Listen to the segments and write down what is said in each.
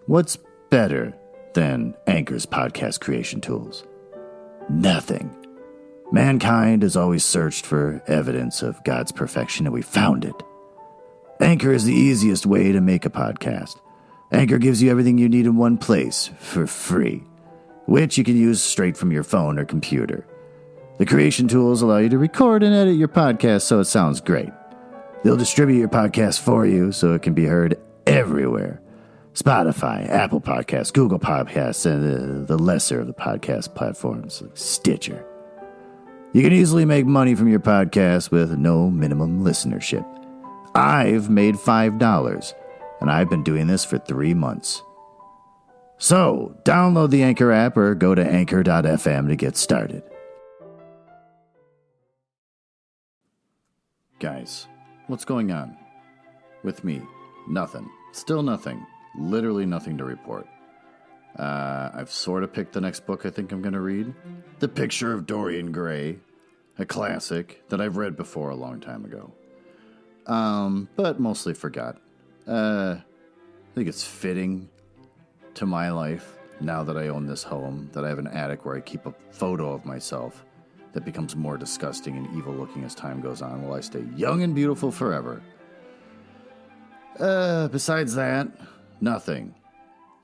What's better than Anchor's podcast creation tools? Nothing. Mankind has always searched for evidence of God's perfection, and we found it. Anchor is the easiest way to make a podcast. Anchor gives you everything you need in one place for free, which you can use straight from your phone or computer. The creation tools allow you to record and edit your podcast so it sounds great. They'll distribute your podcast for you so it can be heard everywhere. Spotify, Apple Podcasts, Google Podcasts, and the lesser of the podcast platforms like Stitcher. You can easily make money from your podcast with no minimum listenership. I've made $5, and I've been doing this for 3 months. So, download the Anchor app or go to anchor.fm to get started. Guys, what's going on? With me, nothing. Still nothing. Literally nothing to report. I've sort of picked the next book I think I'm going to read. The Picture of Dorian Gray, a classic that I've read before a long time ago. But mostly forgot. I think it's fitting to my life, now that I own this home, that I have an attic where I keep a photo of myself that becomes more disgusting and evil looking as time goes on, while I stay young and beautiful forever. Besides that, nothing.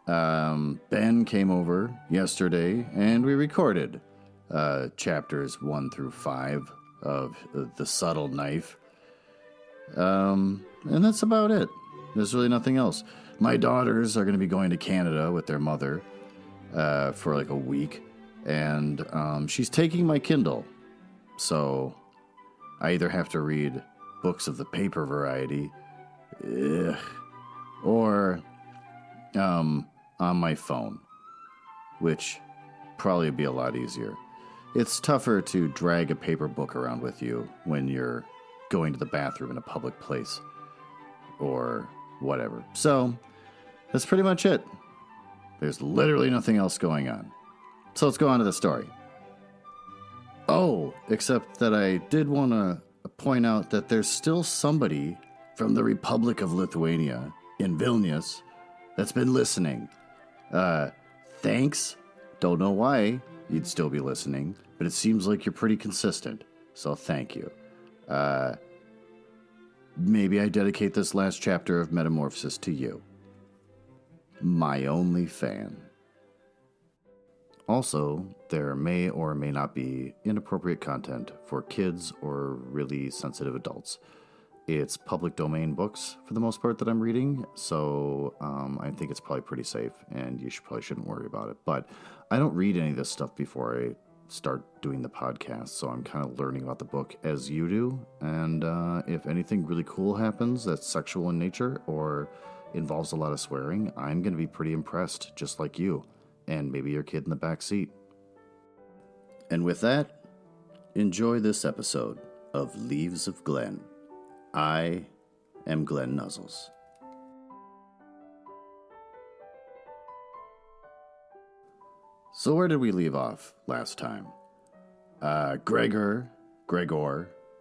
Ben came over yesterday and we recorded chapters 1 through 5 of The Subtle Knife. And that's about it. There's really nothing else. My daughters are going to be going to Canada with their mother for like a week. And she's taking my Kindle. So I either have to read books of the paper variety, or on my phone, which probably would be a lot easier. It's tougher to drag a paper book around with you when you're going to the bathroom in a public place or whatever. So that's pretty much it. There's literally nothing else going on. So let's go on to the story. Oh, except that I did want to point out that there's still somebody from the Republic of Lithuania in Vilnius that's been listening. Thanks. Don't know why you'd still be listening, but it seems like you're pretty consistent. So thank you. Maybe I dedicate this last chapter of Metamorphosis to you. My only fan. Also, there may or may not be inappropriate content for kids or really sensitive adults. It's public domain books, for the most part, that I'm reading, so I think it's probably pretty safe, and you probably shouldn't worry about it. But I don't read any of this stuff before I start doing the podcast, so I'm kind of learning about the book as you do, and if anything really cool happens that's sexual in nature or involves a lot of swearing, I'm going to be pretty impressed, just like you, and maybe your kid in the back seat. And with that, enjoy this episode of Leaves of Glen. I am Glenn Nuzzles. So where did we leave off last time? Gregor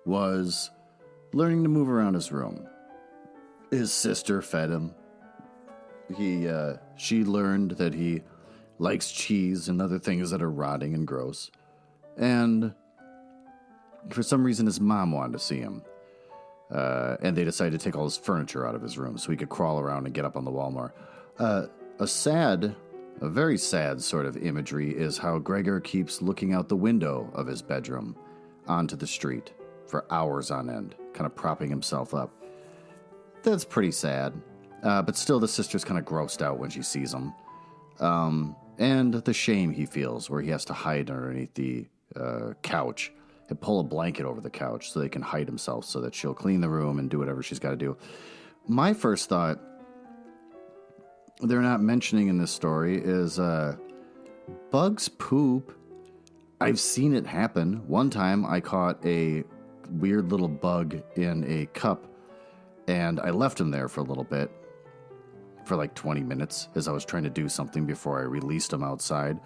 was learning to move around his room. His sister fed him. She learned that he likes cheese and other things that are rotting and gross. And for some reason his mom wanted to see him. And they decided to take all his furniture out of his room so he could crawl around and get up on the wall more. A very sad sort of imagery is how Gregor keeps looking out the window of his bedroom onto the street for hours on end, kind of propping himself up. That's pretty sad. But still the sister's kind of grossed out when she sees him. And the shame he feels where he has to hide underneath the couch and pull a blanket over the couch so they can hide himself so that she'll clean the room and do whatever she's got to do. My first thought they're not mentioning in this story is bugs poop. I've seen it happen. One time I caught a weird little bug in a cup and I left him there for a little bit, for like 20 minutes as I was trying to do something before I released him outside.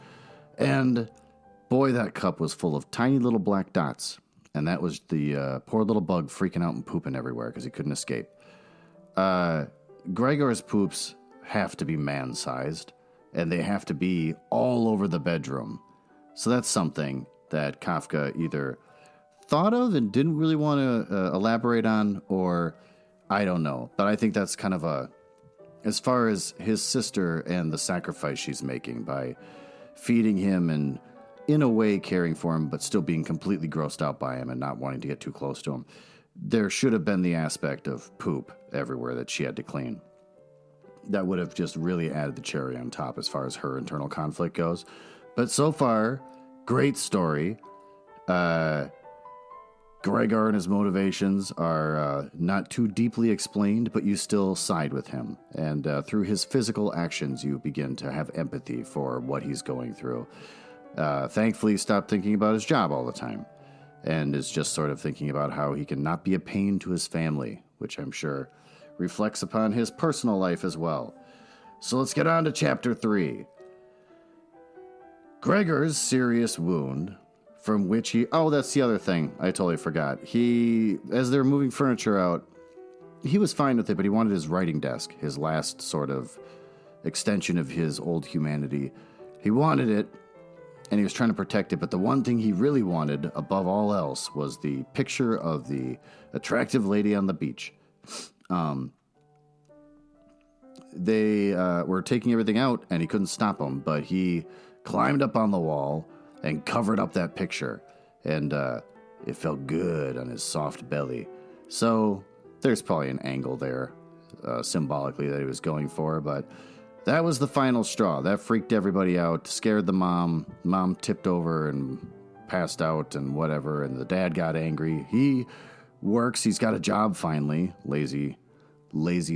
And boy, that cup was full of tiny little black dots. And that was the poor little bug freaking out and pooping everywhere because he couldn't escape. Gregor's poops have to be man-sized, and they have to be all over the bedroom. So that's something that Kafka either thought of and didn't really want to elaborate on, or I don't know. But I think that's kind of as far as his sister and the sacrifice she's making by feeding him and in a way caring for him, but still being completely grossed out by him and not wanting to get too close to him. There should have been the aspect of poop everywhere that she had to clean. That would have just really added the cherry on top as far as her internal conflict goes. But so far, great story. Gregor and his motivations are not too deeply explained, but you still side with him. And through his physical actions, you begin to have empathy for what he's going through. Thankfully, he stopped thinking about his job all the time and is just sort of thinking about how he can not be a pain to his family, which I'm sure reflects upon his personal life as well. So let's get on to Chapter 3. Gregor's serious wound, from which he... Oh, that's the other thing. I totally forgot. As they're moving furniture out, he was fine with it, but he wanted his writing desk, his last sort of extension of his old humanity. He wanted it, and he was trying to protect it, but the one thing he really wanted, above all else, was the picture of the attractive lady on the beach. They were taking everything out, and he couldn't stop them, but he climbed up on the wall and covered up that picture, and it felt good on his soft belly. So there's probably an angle there, symbolically, that he was going for, but that was the final straw. That freaked everybody out, scared the mom. Mom tipped over and passed out and whatever, and the dad got angry. He works, he's got a job finally, lazy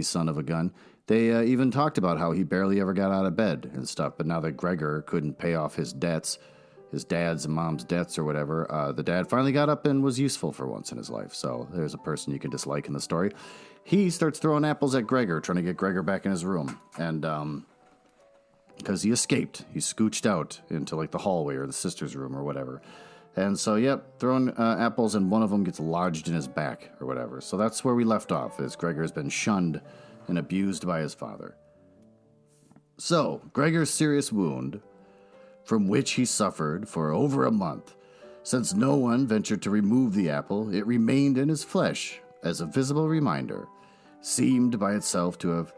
son of a gun. They even talked about how he barely ever got out of bed and stuff, but now that Gregor couldn't pay off his debts, his dad's and mom's debts or whatever, the dad finally got up and was useful for once in his life. So there's a person you can dislike in the story. He starts throwing apples at Gregor, trying to get Gregor back in his room. And because he escaped, he scooched out into like the hallway or the sister's room or whatever. And so, yep, throwing apples, and one of them gets lodged in his back or whatever. So that's where we left off, as Gregor has been shunned and abused by his father. So, Gregor's serious wound, from which he suffered for over a month. Since no one ventured to remove the apple, it remained in his flesh as a visible reminder, seemed by itself to have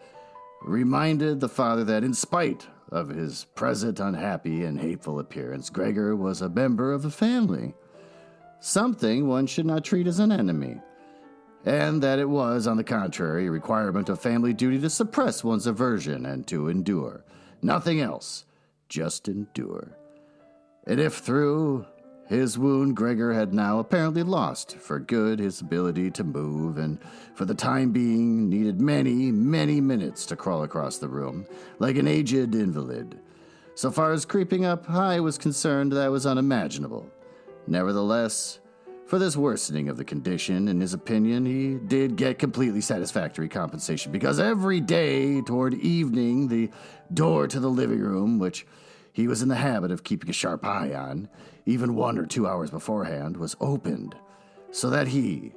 reminded the father that in spite of his present unhappy and hateful appearance, Gregor was a member of the family, something one should not treat as an enemy, and that it was, on the contrary, a requirement of family duty to suppress one's aversion and to endure. Nothing else, just endure. And if through his wound Gregor had now apparently lost for good his ability to move, and for the time being needed many, many minutes to crawl across the room, like an aged invalid. So far as creeping up high was concerned, that was unimaginable. Nevertheless, for this worsening of the condition, in his opinion, he did get completely satisfactory compensation, because every day toward evening, the door to the living room, which he was in the habit of keeping a sharp eye on, even 1 or 2 hours beforehand, was opened, so that he,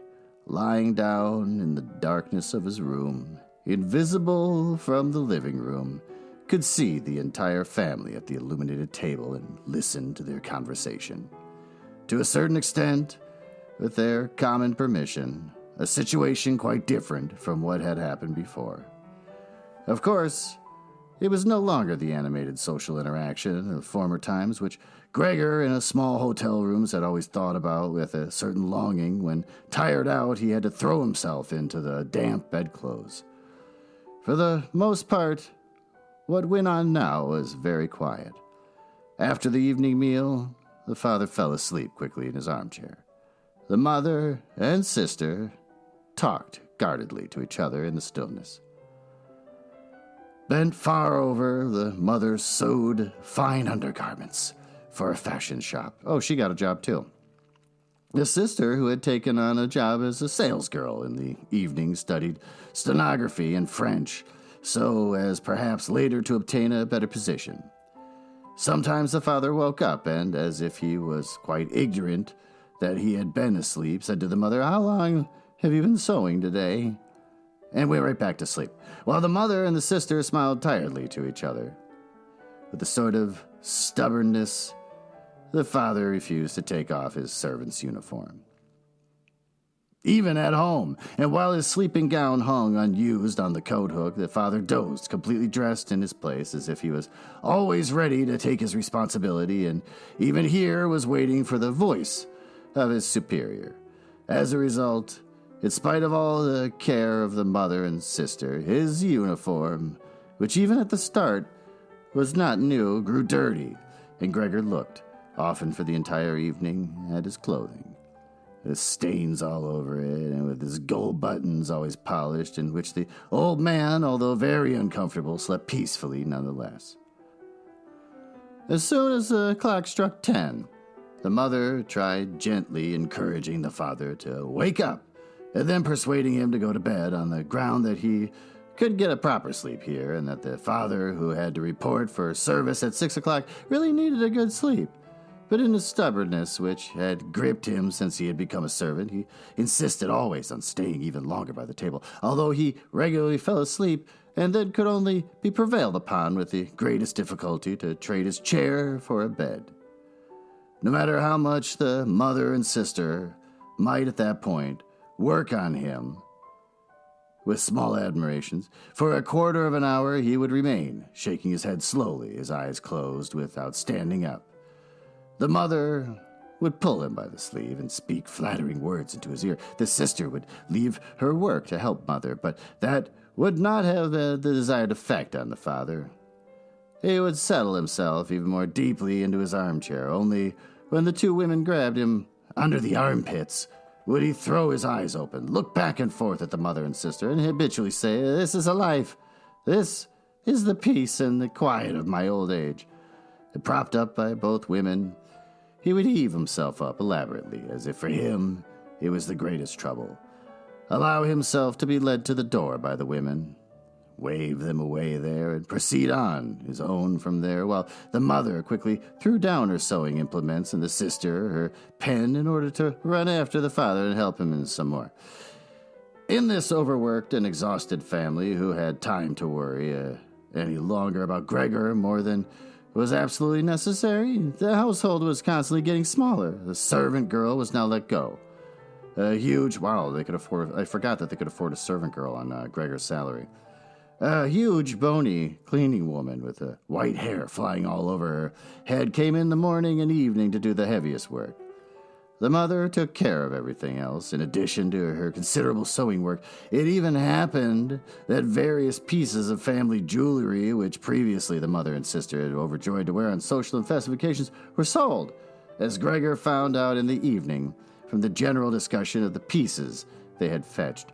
lying down in the darkness of his room, invisible from the living room, could see the entire family at the illuminated table and listen to their conversation. To a certain extent, with their common permission, a situation quite different from what had happened before. Of course, it was no longer the animated social interaction of former times, which Gregor in a small hotel rooms had always thought about with a certain longing when, tired out, he had to throw himself into the damp bedclothes. For the most part, what went on now was very quiet. After the evening meal, the father fell asleep quickly in his armchair. The mother and sister talked guardedly to each other in the stillness. Bent far over, the mother sewed fine undergarments for a fashion shop. Oh, she got a job too. The sister, who had taken on a job as a salesgirl in the evening, studied stenography and French, so as perhaps later to obtain a better position. Sometimes the father woke up and, as if he was quite ignorant that he had been asleep, said to the mother, "How long have you been sewing today?" and went right back to sleep, while the mother and the sister smiled tiredly to each other. With a sort of stubbornness, the father refused to take off his servant's uniform. Even at home, and while his sleeping gown hung unused on the coat hook, the father dozed, completely dressed in his place, as if he was always ready to take his responsibility, and even here was waiting for the voice of his superior. As a result, in spite of all the care of the mother and sister, his uniform, which even at the start was not new, grew dirty, and Gregor looked, often for the entire evening, at his clothing. The stains all over it, and with his gold buttons always polished, in which the old man, although very uncomfortable, slept peacefully nonetheless. As soon as the clock struck 10, the mother tried gently encouraging the father to wake up, and then persuading him to go to bed on the ground that he could get a proper sleep here, and that the father, who had to report for service at 6 o'clock, really needed a good sleep. But in his stubbornness, which had gripped him since he had become a servant, he insisted always on staying even longer by the table, although he regularly fell asleep and then could only be prevailed upon with the greatest difficulty to trade his chair for a bed. No matter how much the mother and sister might at that point work on him with small admirations, for a quarter of an hour he would remain, shaking his head slowly, his eyes closed without standing up. The mother would pull him by the sleeve and speak flattering words into his ear. The sister would leave her work to help mother, but that would not have the desired effect on the father. He would settle himself even more deeply into his armchair, only when the two women grabbed him under the armpits would he throw his eyes open, look back and forth at the mother and sister, and habitually say, "This is a life. This is the peace and the quiet of my old age." And propped up by both women, he would heave himself up elaborately, as if for him it was the greatest trouble, allow himself to be led to the door by the women, wave them away there, and proceed on his own from there, while the mother quickly threw down her sewing implements and the sister her pen in order to run after the father and help him in some more. In this overworked and exhausted family, who had time to worry any longer about Gregor more than was absolutely necessary, the household was constantly getting smaller. The servant girl was now let go. They could afford. I forgot that they could afford a servant girl on Gregor's salary. A huge, bony cleaning woman with white hair flying all over her head came in the morning and evening to do the heaviest work. The mother took care of everything else. In addition to her considerable sewing work, it even happened that various pieces of family jewelry, which previously the mother and sister had overjoyed to wear on social and festive occasions, were sold, as Gregor found out in the evening from the general discussion of the pieces they had fetched.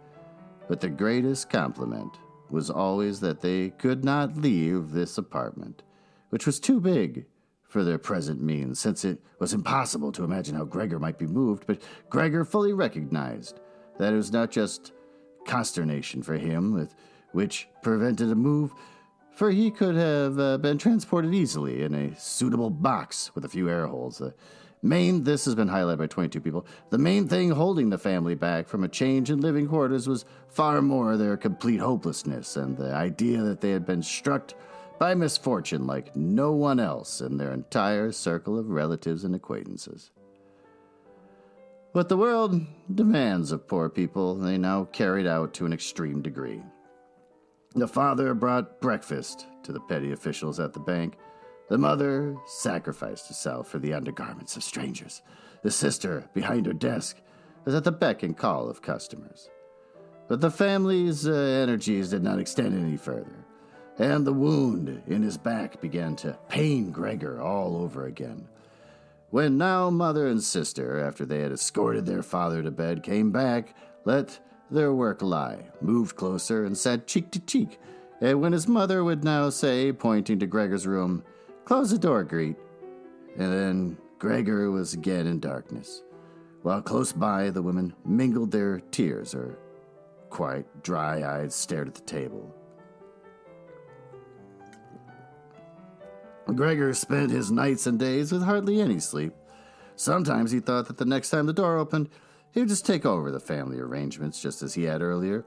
But the greatest compliment was always that they could not leave this apartment, which was too big for their present means, since it was impossible to imagine how Gregor might be moved. But Gregor fully recognized that it was not just consternation for him which prevented a move, for he could have been transported easily in a suitable box with a few air holes. This has been highlighted by 22 people. The main thing holding the family back from a change in living quarters was far more their complete hopelessness and the idea that they had been struck by misfortune like no one else in their entire circle of relatives and acquaintances. What the world demands of poor people, they now carried out to an extreme degree. The father brought breakfast to the petty officials at the bank. The mother sacrificed herself for the undergarments of strangers. The sister, behind her desk, was at the beck and call of customers. But the family's energies did not extend any further, and the wound in his back began to pain Gregor all over again. When now mother and sister, after they had escorted their father to bed, came back, let their work lie, moved closer, and sat cheek to cheek, and when his mother would now say, pointing to Gregor's room, "Close the door, Greet," and then Gregor was again in darkness, while close by the women mingled their tears or quite dry-eyed stared at the table. Gregor spent his nights and days with hardly any sleep. Sometimes he thought that the next time the door opened, he would just take over the family arrangements just as he had earlier,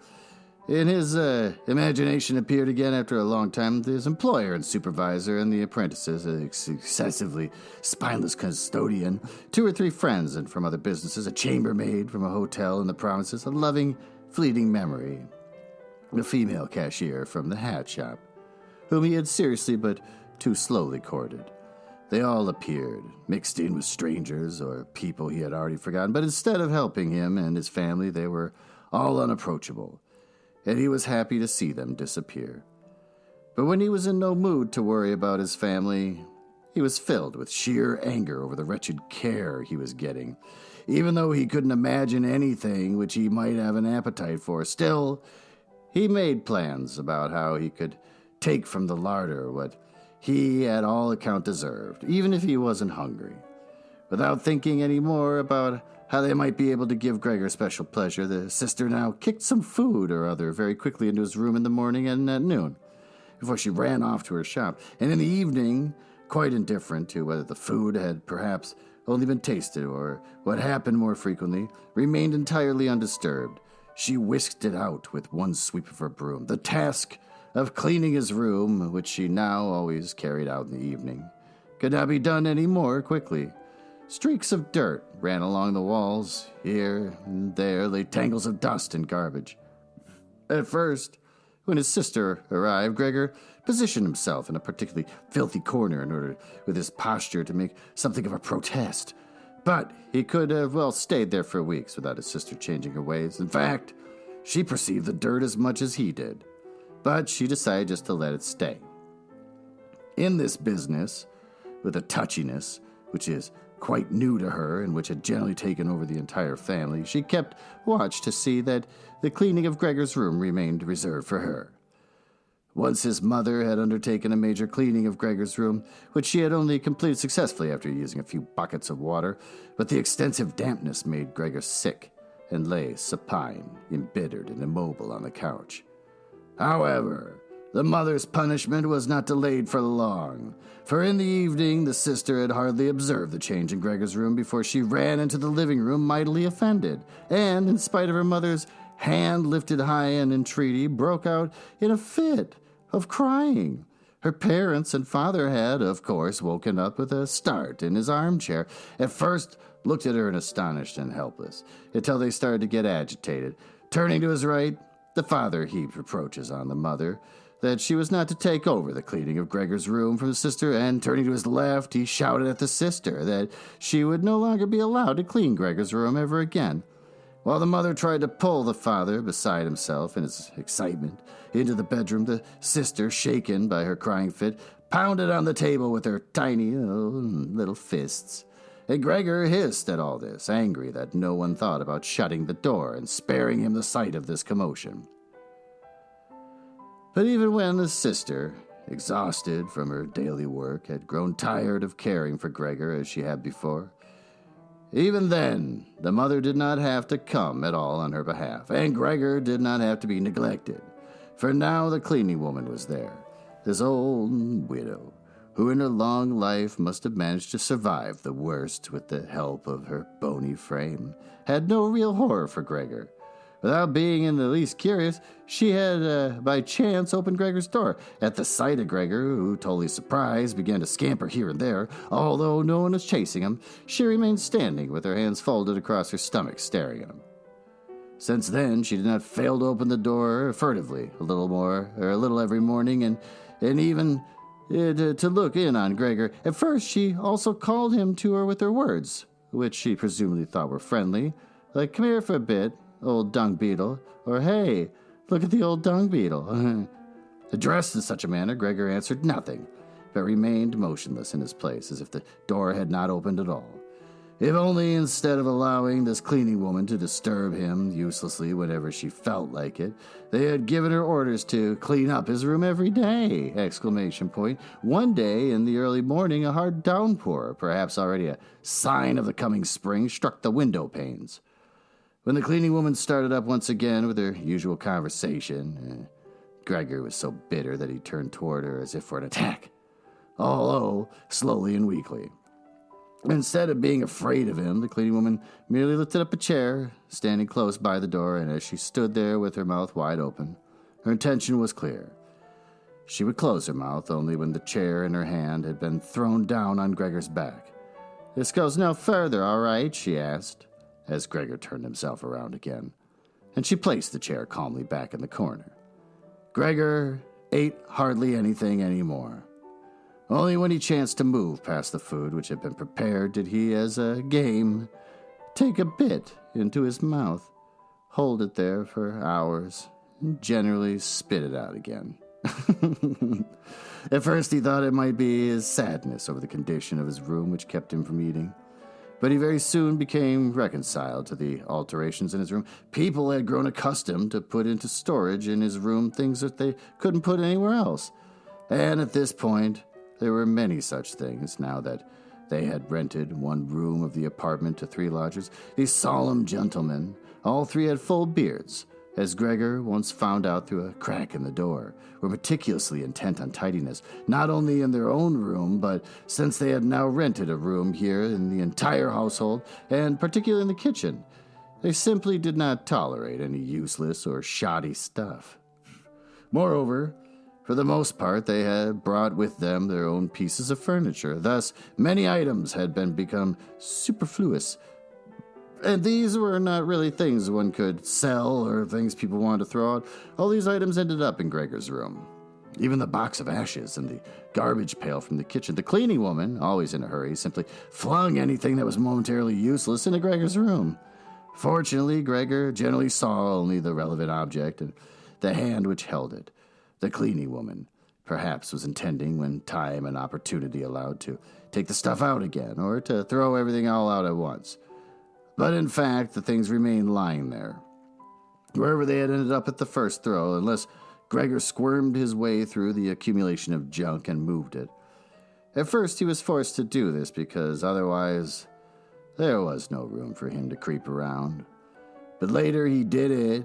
In his imagination appeared again after a long time his employer and supervisor and the apprentices, an excessively spineless custodian, 2 or 3 friends and from other businesses, a chambermaid from a hotel in the provinces, a loving, fleeting memory, a female cashier from the hat shop, whom he had seriously but too slowly courted. They all appeared, mixed in with strangers or people he had already forgotten, but instead of helping him and his family, they were all unapproachable, and he was happy to see them disappear. But when he was in no mood to worry about his family, he was filled with sheer anger over the wretched care he was getting. Even though he couldn't imagine anything which he might have an appetite for, still, he made plans about how he could take from the larder what he at all account deserved, even if he wasn't hungry. Without thinking any more about how they might be able to give Gregor special pleasure, the sister now kicked some food or other very quickly into his room in the morning and at noon, before she ran off to her shop, and in the evening, quite indifferent to whether the food had perhaps only been tasted or what happened more frequently, remained entirely undisturbed. She whisked it out with one sweep of her broom. The task of cleaning his room, which she now always carried out in the evening, could not be done any more quickly. Streaks of dirt ran along the walls. Here and there lay tangles of dust and garbage. At first, when his sister arrived, Gregor positioned himself in a particularly filthy corner in order, with his posture, to make something of a protest. But he could have well stayed there for weeks without his sister changing her ways. In fact, she perceived the dirt as much as he did. But she decided just to let it stay. In this business, with a touchiness which is quite new to her and which had generally taken over the entire family, she kept watch to see that the cleaning of Gregor's room remained reserved for her. Once his mother had undertaken a major cleaning of Gregor's room, which she had only completed successfully after using a few buckets of water, but the extensive dampness made Gregor sick and lay supine, embittered and immobile on the couch. However, the mother's punishment was not delayed for long, for in the evening the sister had hardly observed the change in Gregor's room before she ran into the living room mightily offended, and, in spite of her mother's hand lifted high in entreaty, broke out in a fit of crying. Her parents and father had, of course, woken up with a start in his armchair. At first, looked at her in astonished and helpless, until they started to get agitated. Turning to his right, the father heaped reproaches on the mother that she was not to take over the cleaning of Gregor's room from the sister, and turning to his left, he shouted at the sister that she would no longer be allowed to clean Gregor's room ever again. While the mother tried to pull the father, beside himself in his excitement, into the bedroom, the sister, shaken by her crying fit, pounded on the table with her tiny little fists. And Gregor hissed at all this, angry that no one thought about shutting the door and sparing him the sight of this commotion. But even when the sister, exhausted from her daily work, had grown tired of caring for Gregor as she had before, even then the mother did not have to come at all on her behalf, and Gregor did not have to be neglected, for now the cleaning woman was there, this old widow, who in her long life must have managed to survive the worst with the help of her bony frame, had no real horror for Gregor. Without being in the least curious, she had, by chance, opened Gregor's door. At the sight of Gregor, who, totally surprised, began to scamper here and there, although no one was chasing him, she remained standing with her hands folded across her stomach, staring at him. Since then, she did not fail to open the door furtively, a little every morning, and even to look in on Gregor. At first, she also called him to her with her words, which she presumably thought were friendly, like, "Come here for a bit, old dung beetle," or "Hey, look at the old dung beetle." Addressed in such a manner, Gregor answered nothing, but remained motionless in his place, as if the door had not opened at all. If only, instead of allowing this cleaning woman to disturb him uselessly whenever she felt like it, they had given her orders to clean up his room every day! One day, in the early morning, a hard downpour, perhaps already a sign of the coming spring, struck the window panes. When the cleaning woman started up once again with her usual conversation, Gregor was so bitter that he turned toward her as if for an attack, although slowly and weakly. Instead of being afraid of him, the cleaning woman merely lifted up a chair, standing close by the door, and as she stood there with her mouth wide open, her intention was clear. She would close her mouth only when the chair in her hand had been thrown down on Gregor's back. "This goes no further, all right?" she asked, as Gregor turned himself around again, and she placed the chair calmly back in the corner. Gregor ate hardly anything anymore. Only when he chanced to move past the food which had been prepared did he, as a game, take a bit into his mouth, hold it there for hours, and generally spit it out again. At first he thought it might be his sadness over the condition of his room which kept him from eating, but he very soon became reconciled to the alterations in his room. People had grown accustomed to put into storage in his room things that they couldn't put anywhere else, and at this point there were many such things now that they had rented one room of the apartment to 3 lodgers. These solemn gentlemen, all 3 had full beards, as Gregor once found out through a crack in the door, were meticulously intent on tidiness, not only in their own room, but since they had now rented a room here in the entire household, and particularly in the kitchen, they simply did not tolerate any useless or shoddy stuff. Moreover, for the most part, they had brought with them their own pieces of furniture. Thus, many items had become superfluous. And these were not really things one could sell or things people wanted to throw out. All these items ended up in Gregor's room. Even the box of ashes and the garbage pail from the kitchen. The cleaning woman, always in a hurry, simply flung anything that was momentarily useless into Gregor's room. Fortunately, Gregor generally saw only the relevant object and the hand which held it. The cleaning woman, perhaps, was intending, when time and opportunity allowed, to take the stuff out again, or to throw everything all out at once. But in fact, the things remained lying there, wherever they had ended up at the first throw, unless Gregor squirmed his way through the accumulation of junk and moved it. At first he was forced to do this because otherwise there was no room for him to creep around. But later he did it,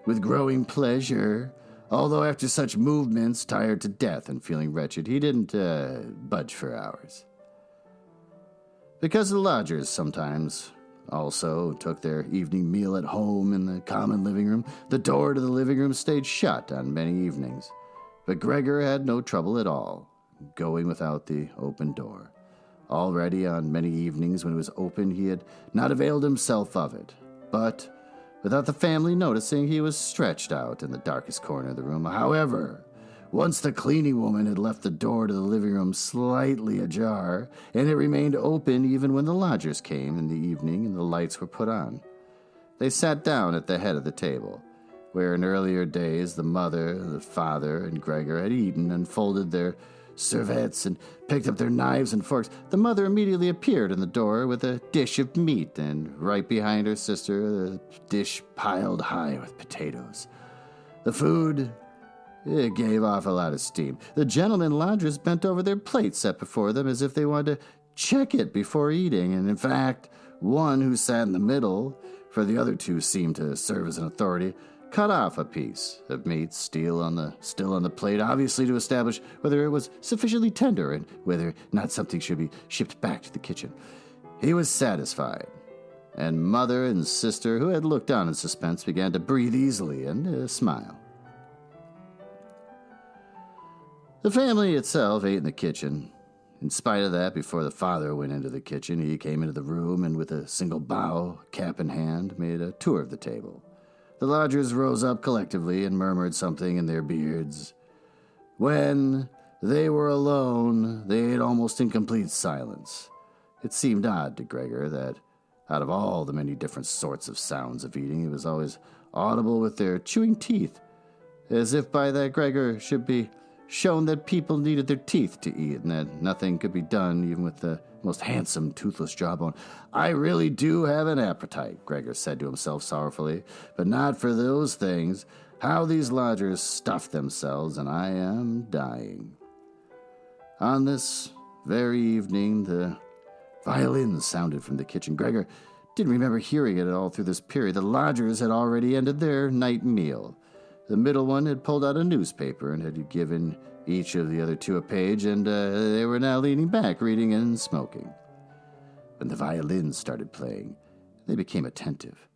with growing pleasure. Although after such movements, tired to death and feeling wretched, he didn't budge for hours. Because the lodgers sometimes also took their evening meal at home in the common living room, the door to the living room stayed shut on many evenings. But Gregor had no trouble at all going without the open door. Already on many evenings when it was open, he had not availed himself of it, but without the family noticing, he was stretched out in the darkest corner of the room. However, once the cleaning woman had left the door to the living room slightly ajar, and it remained open even when the lodgers came in the evening and the lights were put on. They sat down at the head of the table, where in earlier days the mother, the father, and Gregor had eaten and folded their serviettes and picked up their knives and forks. The mother immediately appeared in the door with a dish of meat, and right behind her sister, the dish piled high with potatoes. The food, it gave off a lot of steam. The gentlemen lodgers bent over their plates set before them as if they wanted to check it before eating, and in fact, one who sat in the middle, for the other 2 seemed to serve as an authority, cut off a piece of meat still on the plate, obviously to establish whether it was sufficiently tender and whether not something should be shipped back to the kitchen. He was satisfied, and mother and sister, who had looked on in suspense, began to breathe easily and smile. The family itself ate in the kitchen. In spite of that, before the father went into the kitchen, he came into the room and with a single bow, cap in hand, made a tour of the table. The lodgers rose up collectively and murmured something in their beards. When they were alone, they ate almost in complete silence. It seemed odd to Gregor that, out of all the many different sorts of sounds of eating, it was always audible with their chewing teeth, as if by that Gregor should be shown that people needed their teeth to eat, and that nothing could be done even with the most handsome toothless jawbone. "I really do have an appetite," Gregor said to himself sorrowfully, "but not for those things. How these lodgers stuff themselves, and I am dying." On this very evening, the violin sounded from the kitchen. Gregor didn't remember hearing it at all through this period. The lodgers had already ended their night meal. The middle one had pulled out a newspaper and had given each of the other 2 a page, and they were now leaning back, reading and smoking. When the violins started playing, they became attentive,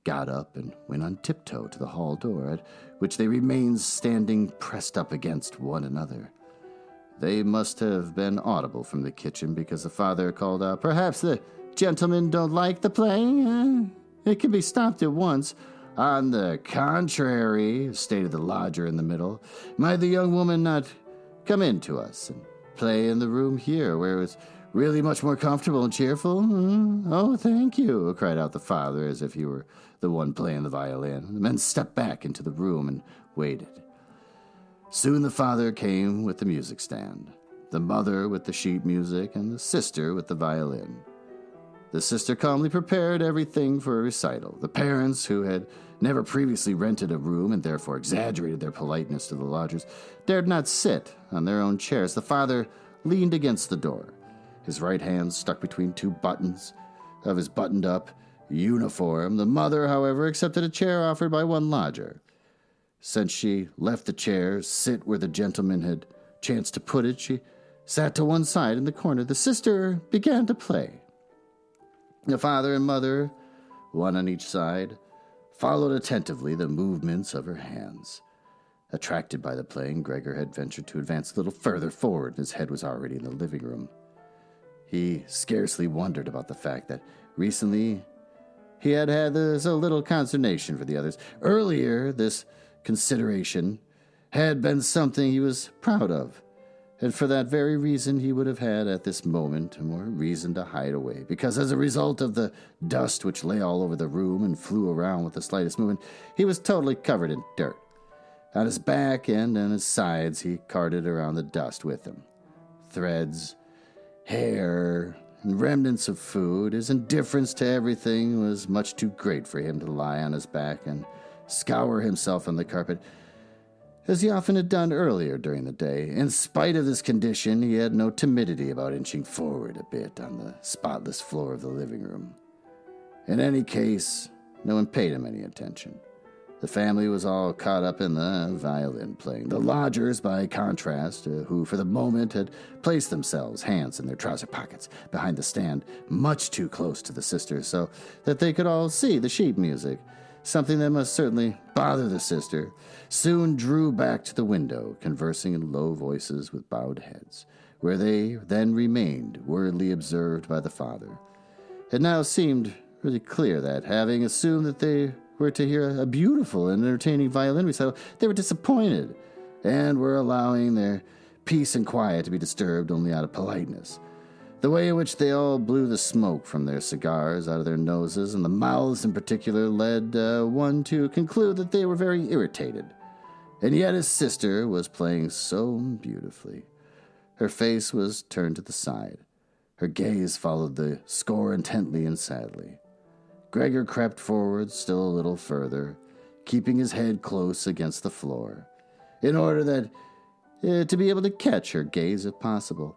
got up and went on tiptoe to the hall door, at which they remained standing pressed up against one another. They must have been audible from the kitchen, because the father called out, "Perhaps the gentlemen don't like the playing? It can be stopped at once." "On the contrary," stated the lodger in the middle, "might the young woman not come in to us and play in the room here, where it's really much more comfortable and cheerful?" "Oh, thank you," cried out the father, as if he were the one playing the violin. The men stepped back into the room and waited. Soon the father came with the music stand, the mother with the sheet music, and the sister with the violin. The sister calmly prepared everything for a recital. The parents, who had never previously rented a room and therefore exaggerated their politeness to the lodgers, dared not sit on their own chairs. The father leaned against the door, his right hand stuck between two buttons of his buttoned-up uniform. The mother, however, accepted a chair offered by one lodger. Since she left the chair sit where the gentleman had chanced to put it, she sat to one side in the corner. The sister began to play. The father and mother, one on each side, followed attentively the movements of her hands. Attracted by the playing, Gregor had ventured to advance a little further forward. His head was already in the living room. He scarcely wondered about the fact that recently he had had a little consternation for the others. Earlier, this consideration had been something he was proud of, and for that very reason he would have had at this moment more reason to hide away, because as a result of the dust which lay all over the room and flew around with the slightest movement, he was totally covered in dirt. On his back and on his sides he carted around the dust with him. Threads, hair, and remnants of food. His indifference to everything was much too great for him to lie on his back and scour himself on the carpet, as he often had done earlier during the day. In spite of this condition, he had no timidity about inching forward a bit on the spotless floor of the living room. In any case, no one paid him any attention. The family was all caught up in the violin playing. The lodgers, by contrast, who for the moment had placed themselves, hands in their trouser pockets, behind the stand, much too close to the sister so that they could all see the sheet music, something that must certainly bother the sister, soon drew back to the window, conversing in low voices with bowed heads, where they then remained, wordly observed by the father. It now seemed really clear that, having assumed that they were to hear a beautiful and entertaining violin recital, they were disappointed, and were allowing their peace and quiet to be disturbed only out of politeness. The way in which they all blew the smoke from their cigars out of their noses, and the mouths in particular, led one to conclude that they were very irritated. And yet his sister was playing so beautifully. Her face was turned to the side. Her gaze followed the score intently and sadly. Gregor crept forward still a little further, keeping his head close against the floor, in order that to be able to catch her gaze if possible.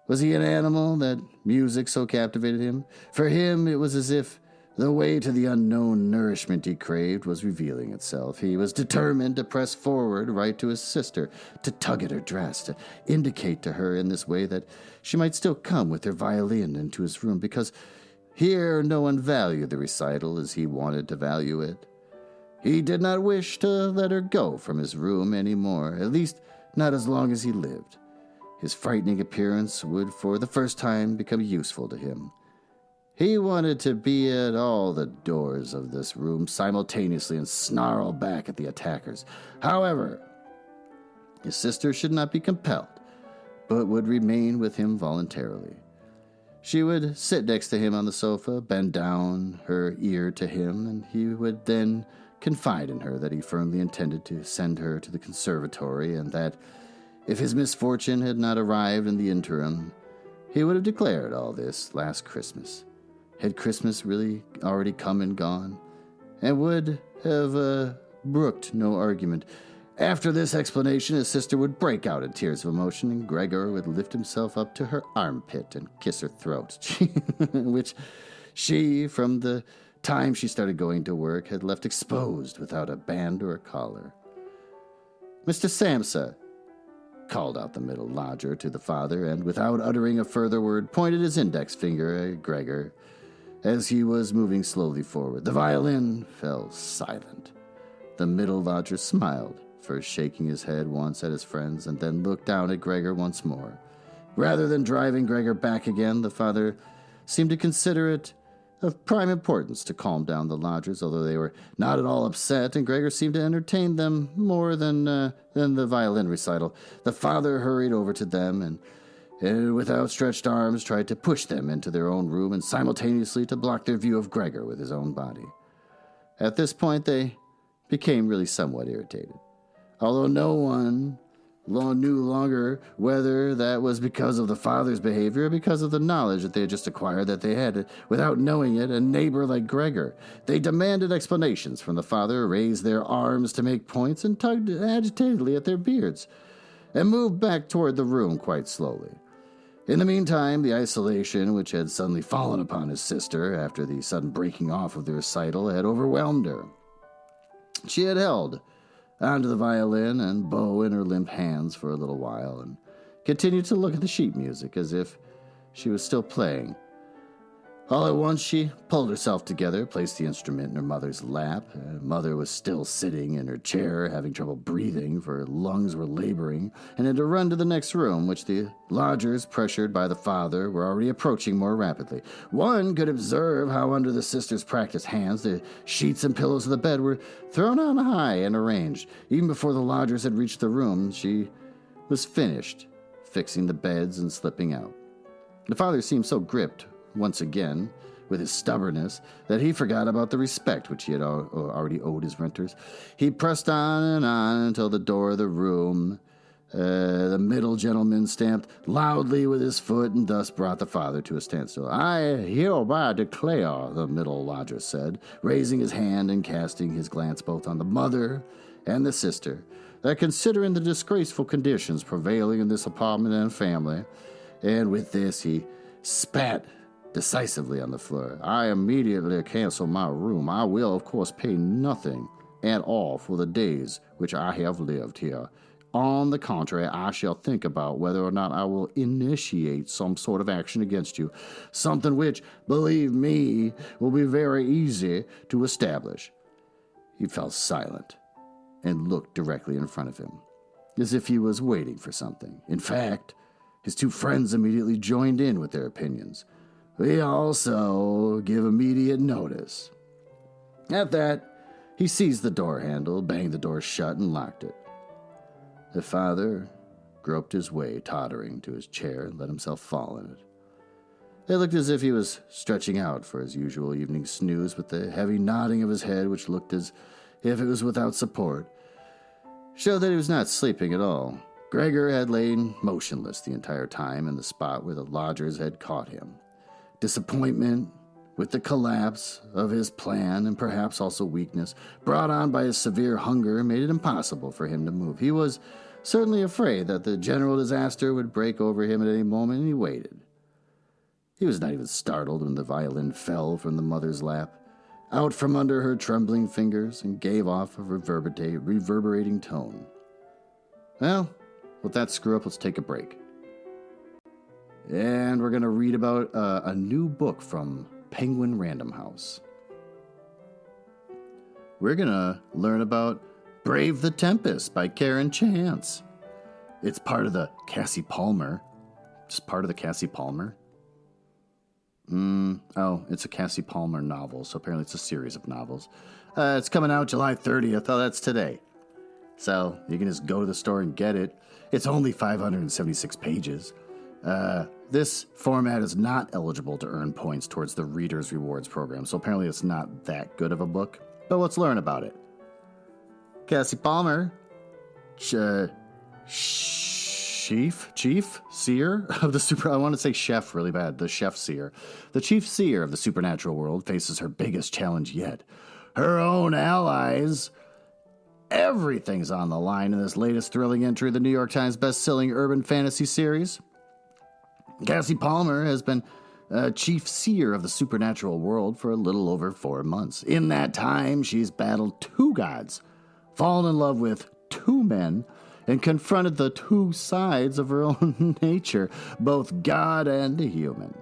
Was he an animal that music so captivated him? For him it was as if the way to the unknown nourishment he craved was revealing itself. He was determined to press forward right to his sister, to tug at her dress, to indicate to her in this way that she might still come with her violin into his room, because here no one valued the recital as he wanted to value it. He did not wish to let her go from his room any more, at least not as long as he lived. His frightening appearance would for the first time become useful to him. He wanted to be at all the doors of this room simultaneously and snarl back at the attackers. However, his sister should not be compelled, but would remain with him voluntarily. She would sit next to him on the sofa, bend down her ear to him, and he would then confide in her that he firmly intended to send her to the conservatory, and that, if his misfortune had not arrived in the interim, he would have declared all this last Christmas. Had Christmas really already come and gone, and would have brooked no argument. After this explanation, his sister would break out in tears of emotion, and Gregor would lift himself up to her armpit and kiss her throat, which she, from the time she started going to work, had left exposed without a band or a collar. "Mr. Samsa," called out the middle lodger to the father, and without uttering a further word, pointed his index finger at Gregor as he was moving slowly forward. The violin fell silent. The middle lodger smiled, first shaking his head once at his friends, and then looked down at Gregor once more. Rather than driving Gregor back again, the father seemed to consider it of prime importance to calm down the lodgers, although they were not at all upset, and Gregor seemed to entertain them more than the violin recital. The father hurried over to them and with outstretched arms tried to push them into their own room and simultaneously to block their view of Gregor with his own body. At this point, they became really somewhat irritated, although no one knew longer whether that was because of the father's behavior or because of the knowledge that they had just acquired that they had, without knowing it, a neighbor like Gregor. They demanded explanations from the father, raised their arms to make points, and tugged agitatedly at their beards, and moved back toward the room quite slowly. In the meantime, the isolation which had suddenly fallen upon his sister after the sudden breaking off of the recital had overwhelmed her. She had held onto the violin and bow in her limp hands for a little while, and continued to look at the sheet music as if she was still playing. All at once she pulled herself together, placed the instrument in her mother's lap. Mother was still sitting in her chair, having trouble breathing, for her lungs were laboring, and had to run to the next room, which the lodgers, pressured by the father, were already approaching more rapidly. One could observe how under the sister's practiced hands the sheets and pillows of the bed were thrown on high and arranged. Even before the lodgers had reached the room, she was finished fixing the beds and slipping out. The father seemed so gripped once again with his stubbornness that he forgot about the respect which he had already owed his renters. He pressed on and on until the door of the room. The middle gentleman stamped loudly with his foot and thus brought the father to a standstill. "I hereby declare," the middle lodger said, raising his hand and casting his glance both on the mother and the sister, "that considering the disgraceful conditions prevailing in this apartment and family," and with this he spat decisively on the floor, "I immediately cancel my room. I will, of course, pay nothing at all for the days which I have lived here. On the contrary, I shall think about whether or not I will initiate some sort of action against you, something which, believe me, will be very easy to establish." He fell silent and looked directly in front of him, as if he was waiting for something. In fact, his two friends immediately joined in with their opinions. "We also give immediate notice." At that, he seized the door handle, banged the door shut, and locked it. The father groped his way, tottering to his chair, and let himself fall in it. It looked as if he was stretching out for his usual evening snooze, but the heavy nodding of his head, which looked as if it was without support, showed that he was not sleeping at all. Gregor had lain motionless the entire time in the spot where the lodgers had caught him. Disappointment with the collapse of his plan, and perhaps also weakness, brought on by his severe hunger, made it impossible for him to move. He was certainly afraid that the general disaster would break over him at any moment, and he waited. He was not even startled when the violin fell from the mother's lap, out from under her trembling fingers, and gave off a reverberating tone. Well, with that screw up, let's take a break. And we're going to read about a new book from Penguin Random House. We're going to learn about Brave the Tempest by Karen Chance. It's part of the Cassie Palmer. Just part of the Cassie Palmer? It's a Cassie Palmer novel, so apparently it's a series of novels. It's coming out July 30th. Oh, that's today. So you can just go to the store and get it. It's only 576 pages. This format is not eligible to earn points towards the Reader's Rewards program, so apparently it's not that good of a book. But let's learn about it. Cassie Palmer, chief seer of the I want to say chef really bad. The chef seer. The chief seer of the supernatural world faces her biggest challenge yet. Her own allies. Everything's on the line in this latest thrilling entry of the New York Times best-selling urban fantasy series. Cassie Palmer has been chief seer of the supernatural world for a little over 4 months. In that time, she's battled 2 gods, fallen in love with 2 men, and confronted the two sides of her own nature, both God and human.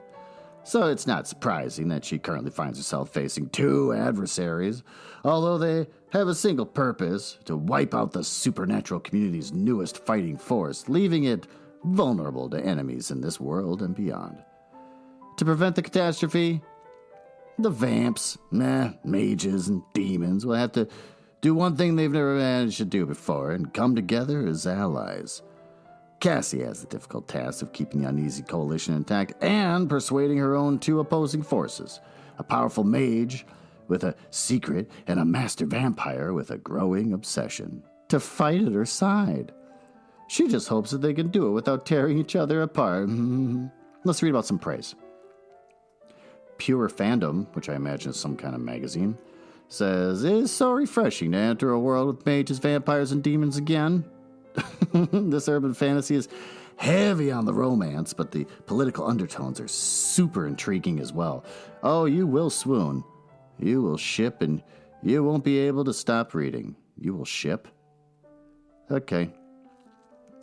So it's not surprising that she currently finds herself facing two adversaries, although they have a single purpose: to wipe out the supernatural community's newest fighting force, leaving it vulnerable to enemies in this world and beyond. To prevent the catastrophe, the vamps, mages, and demons will have to do one thing they've never managed to do before and come together as allies. Cassie has the difficult task of keeping the uneasy coalition intact and persuading her own two opposing forces: a powerful mage with a secret and a master vampire with a growing obsession to fight at her side. She just hopes that they can do it without tearing each other apart. Let's read about some praise. Pure Fandom, which I imagine is some kind of magazine, says, "It is so refreshing to enter a world with mages, vampires, and demons again. This urban fantasy is heavy on the romance, but the political undertones are super intriguing as well. Oh, you will swoon. You will ship, and you won't be able to stop reading. You will ship?" Okay.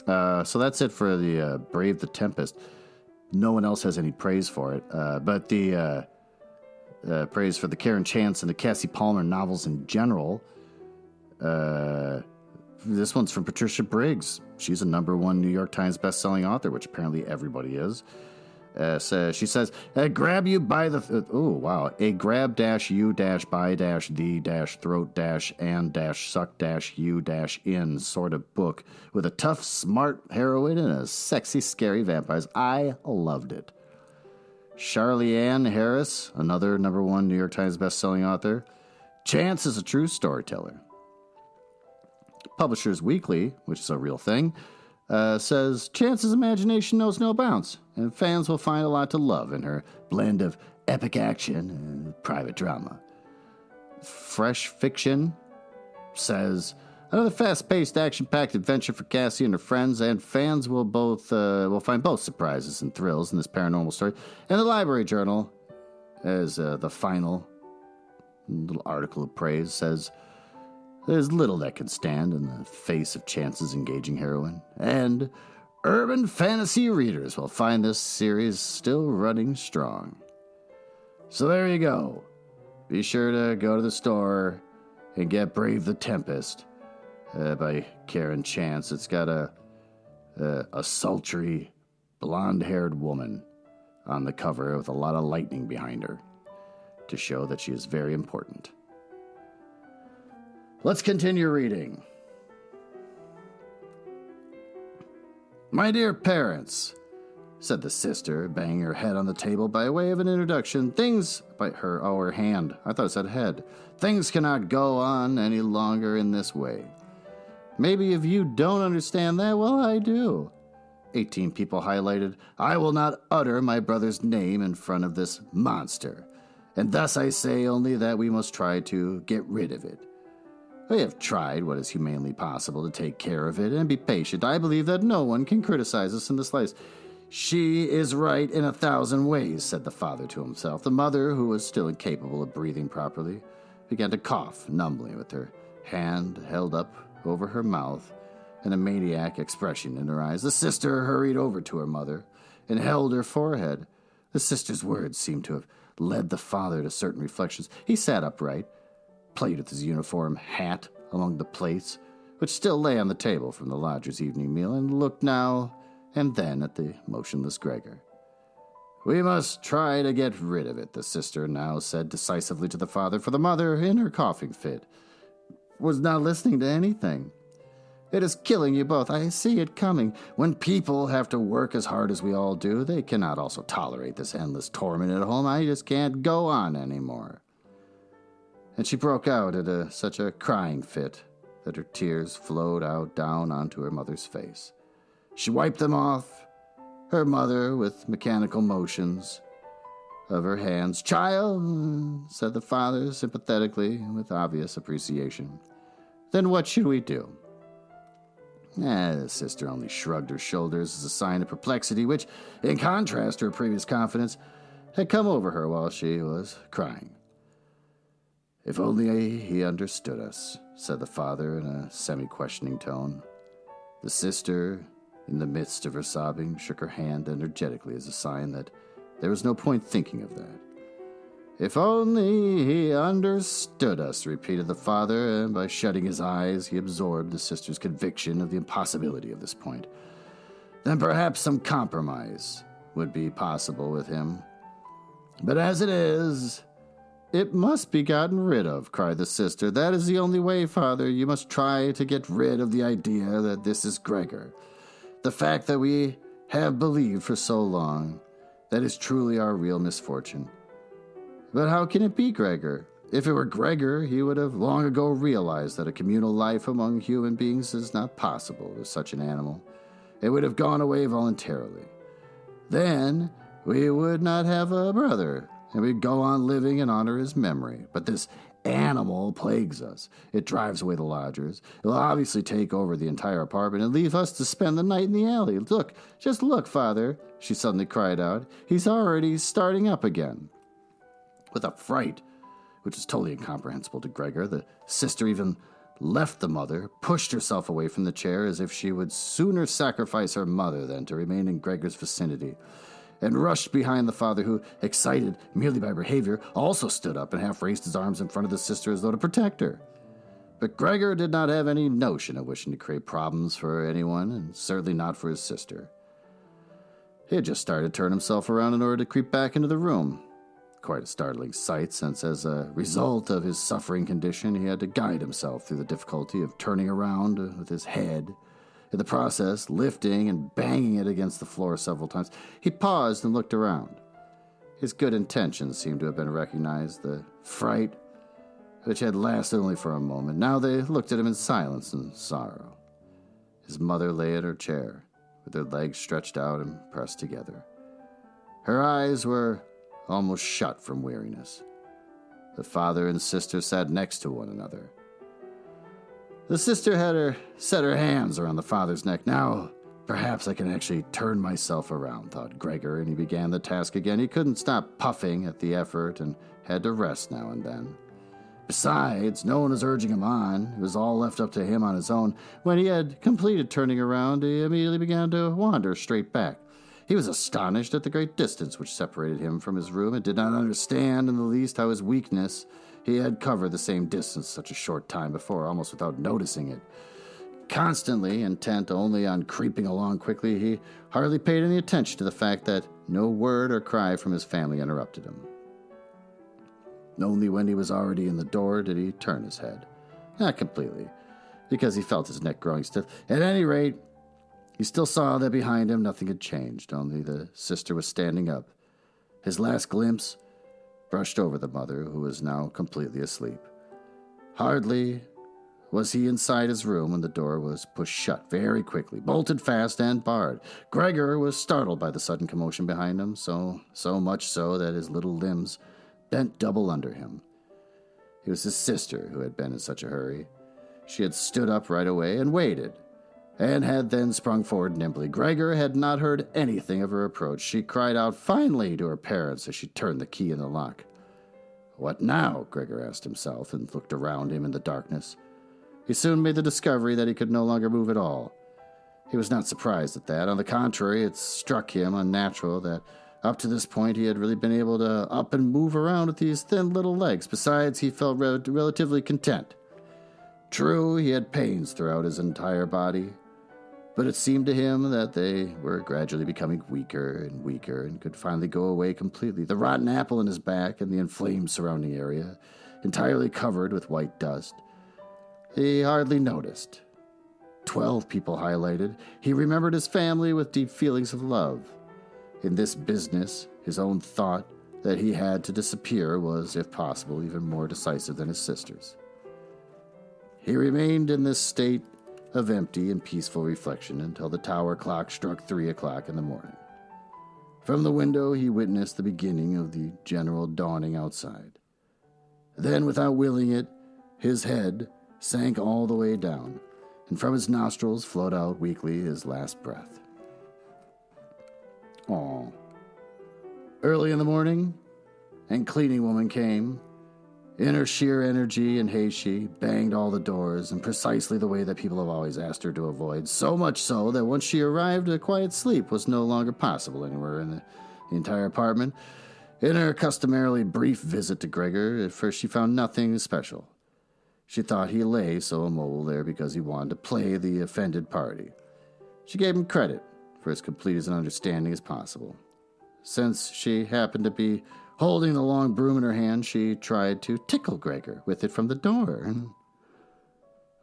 So that's it for the Brave the Tempest. No one else has any praise for it, but the praise for the Karen Chance and the Cassie Palmer novels in general. This one's from Patricia Briggs. She's a #1 New York Times bestselling author, which apparently everybody is. So she says, grab you by the... A grab-you-by-the-throat-and-suck-you-in sort of book with a tough, smart heroine and a sexy, scary vampires. I loved it. Charlie Ann Harris, another #1 New York Times bestselling author. Chance is a true storyteller. Publishers Weekly, which is a real thing, says Chance's imagination knows no bounds, and fans will find a lot to love in her blend of epic action and private drama. Fresh Fiction says another fast-paced, action-packed adventure for Cassie and her friends, and fans will find both surprises and thrills in this paranormal story. And the Library Journal, as the final little article of praise, says there's little that can stand in the face of Chance's engaging heroine, and urban fantasy readers will find this series still running strong. So there you go. Be sure to go to the store and get Brave the Tempest by Karen Chance. It's got a sultry, blonde-haired woman on the cover with a lot of lightning behind her to show that she is very important. Let's continue reading. "My dear parents," said the sister, banging her head on the table by way of an introduction. Her hand. I thought it said head. "Things cannot go on any longer in this way. Maybe if you don't understand that, well, I do." 18 people highlighted. "I will not utter my brother's name in front of this monster, and thus I say only that we must try to get rid of it. We have tried what is humanely possible to take care of it and be patient. I believe that no one can criticize us in the slightest." "She is right in 1,000 ways," said the father to himself. The mother, who was still incapable of breathing properly, began to cough numbly with her hand held up over her mouth and a maniac expression in her eyes. The sister hurried over to her mother and held her forehead. The sister's words seemed to have led the father to certain reflections. He sat upright, played with his uniform hat among the plates, which still lay on the table from the lodger's evening meal, and looked now and then at the motionless Gregor. "We must try to get rid of it," the sister now said decisively to the father, for the mother, in her coughing fit, was not listening to anything. "It is killing you both. I see it coming. When people have to work as hard as we all do, they cannot also tolerate this endless torment at home. I just can't go on anymore." And she broke out at such a crying fit that her tears flowed out down onto her mother's face. She wiped them off, her mother, with mechanical motions of her hands. "Child," said the father sympathetically, with obvious appreciation, "then what should we do?" The sister only shrugged her shoulders as a sign of perplexity, which, in contrast to her previous confidence, had come over her while she was crying. "If only he understood us," said the father in a semi-questioning tone. The sister, in the midst of her sobbing, shook her hand energetically as a sign that there was no point thinking of that. "If only he understood us," repeated the father, and by shutting his eyes, he absorbed the sister's conviction of the impossibility of this point. Then perhaps some compromise would be possible with him. "But as it is, it must be gotten rid of," cried the sister. "That is the only way, father. You must try to get rid of the idea that this is Gregor. The fact that we have believed for so long, that is truly our real misfortune. But how can it be Gregor? If it were Gregor, he would have long ago realized that a communal life among human beings is not possible with such an animal. It would have gone away voluntarily. Then we would not have a brother, and we'd go on living and honor his memory. But this animal plagues us. It drives away the lodgers. It'll obviously take over the entire apartment and leave us to spend the night in the alley. Look, just look, father," she suddenly cried out. "He's already starting up again." With a fright, which is totally incomprehensible to Gregor, the sister even left the mother, pushed herself away from the chair as if she would sooner sacrifice her mother than to remain in Gregor's vicinity, and rushed behind the father who, excited merely by her behavior, also stood up and half raised his arms in front of the sister as though to protect her. But Gregor did not have any notion of wishing to create problems for anyone, and certainly not for his sister. He had just started to turn himself around in order to creep back into the room. Quite a startling sight, since as a result of his suffering condition, he had to guide himself through the difficulty of turning around with his head. In the process, lifting and banging it against the floor several times, he paused and looked around. His good intentions seemed to have been recognized. The fright, which had lasted only for a moment, now they looked at him in silence and sorrow. His mother lay in her chair, with her legs stretched out and pressed together. Her eyes were almost shut from weariness. The father and sister sat next to one another. The sister had set her hands around the father's neck. "Now, perhaps I can actually turn myself around," thought Gregor, and he began the task again. He couldn't stop puffing at the effort and had to rest now and then. Besides, no one was urging him on. It was all left up to him on his own. When he had completed turning around, he immediately began to wander straight back. He was astonished at the great distance which separated him from his room and did not understand in the least how his weakness he had covered the same distance such a short time before, almost without noticing it. Constantly intent only on creeping along quickly, he hardly paid any attention to the fact that no word or cry from his family interrupted him. Only when he was already in the door did he turn his head. Not completely, because he felt his neck growing stiff. At any rate, he still saw that behind him nothing had changed, only the sister was standing up. His last glimpse brushed over the mother, who was now completely asleep. Hardly was he inside his room when the door was pushed shut very quickly, bolted fast and barred. Gregor was startled by the sudden commotion behind him, so much so that his little limbs bent double under him. It was his sister who had been in such a hurry. She had stood up right away and waited, and had then sprung forward nimbly. Gregor had not heard anything of her approach. She cried out finally to her parents as she turned the key in the lock. What now? Gregor asked himself and looked around him in the darkness. He soon made the discovery that he could no longer move at all. He was not surprised at that. On the contrary, it struck him unnatural that up to this point he had really been able to up and move around with these thin little legs. Besides, he felt relatively content. True, he had pains throughout his entire body, but it seemed to him that they were gradually becoming weaker and weaker and could finally go away completely. The rotten apple in his back and the inflamed surrounding area, entirely covered with white dust, he hardly noticed. 12 people highlighted. He remembered his family with deep feelings of love. In this business, his own thought that he had to disappear was, if possible, even more decisive than his sister's. He remained in this state of empty and peaceful reflection until the tower clock struck 3 o'clock in the morning. From the window, he witnessed the beginning of the general dawning outside. Then, without willing it, his head sank all the way down, and from his nostrils flowed out weakly his last breath. Early in the morning, and cleaning woman came. In her sheer energy and haste, she banged all the doors in precisely the way that people have always asked her to avoid, so much so that once she arrived, a quiet sleep was no longer possible anywhere in the entire apartment. In her customarily brief visit to Gregor, at first she found nothing special. She thought he lay so immobile there because he wanted to play the offended party. She gave him credit for as complete as an understanding as possible. Since she happened to be holding the long broom in her hand, she tried to tickle Gregor with it from the door.